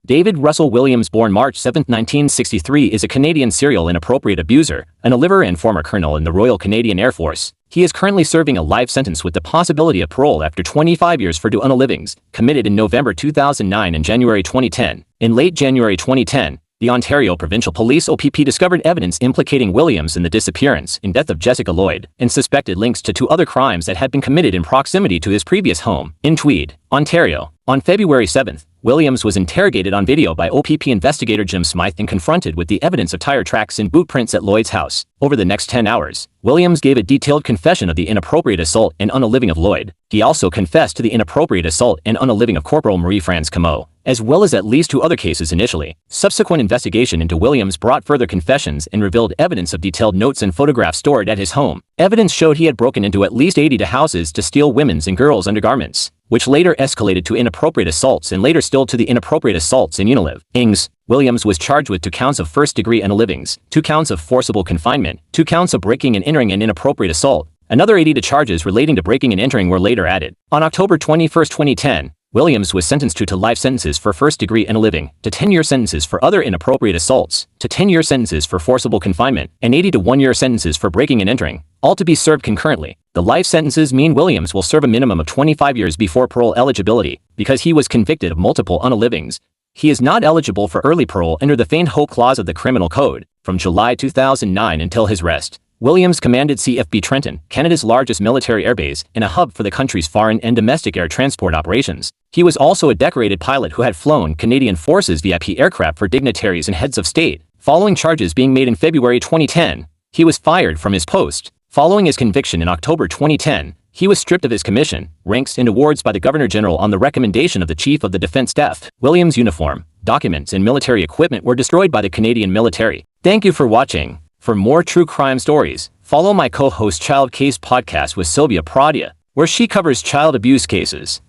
David Russell Williams, born March 7, 1963, is a Canadian serial inappropriate abuser, an unaliver and former colonel in the Royal Canadian Air Force. He is currently serving a life sentence with the possibility of parole after 25 years for two unalivings, committed in November 2009 and January 2010. In late January 2010, the Ontario Provincial Police OPP discovered evidence implicating Williams in the disappearance and death of Jessica Lloyd, and suspected links to two other crimes that had been committed in proximity to his previous home, in Tweed, Ontario. On February 7, Williams was interrogated on video by OPP investigator Jim Smythe and confronted with the evidence of tire tracks and boot prints at Lloyd's house. Over the next 10 hours, Williams gave a detailed confession of the inappropriate assault and unaliving of Lloyd. He also confessed to the inappropriate assault and unaliving of Corporal Marie-France Comeau, as well as at least two other cases initially. Subsequent investigation into Williams brought further confessions and revealed evidence of detailed notes and photographs stored at his home. Evidence showed he had broken into at least 80 houses to steal women's and girls' undergarments, which later escalated to inappropriate assaults and later still to the inappropriate assaults in Unilev. Williams was charged with 2 counts of first-degree unalivings, 2 counts of forcible confinement, 2 counts of breaking and entering and inappropriate assault. Another 80 charges relating to breaking and entering were later added. On October 21, 2010, Williams was sentenced to life sentences for first-degree unaliving, to 10-year sentences for other inappropriate assaults, to 10-year sentences for forcible confinement, and 80 to 1-year sentences for breaking and entering, all to be served concurrently. The life sentences mean Williams will serve a minimum of 25 years before parole eligibility, because he was convicted of multiple unalivings. He is not eligible for early parole under the Feigned Hope Clause of the Criminal Code. From July 2009 until his arrest, Williams commanded CFB Trenton, Canada's largest military airbase, and a hub for the country's foreign and domestic air transport operations. He was also a decorated pilot who had flown Canadian Forces VIP aircraft for dignitaries and heads of state. Following charges being made in February 2010, he was fired from his post. Following his conviction in October 2010, he was stripped of his commission, ranks, and awards by the Governor-General on the recommendation of the Chief of the Defence Staff. Williams' uniform, documents, and military equipment were destroyed by the Canadian military. Thank you for watching. For more true crime stories, follow my co-host Child Case Podcast with Sylvia Pradia, where she covers child abuse cases.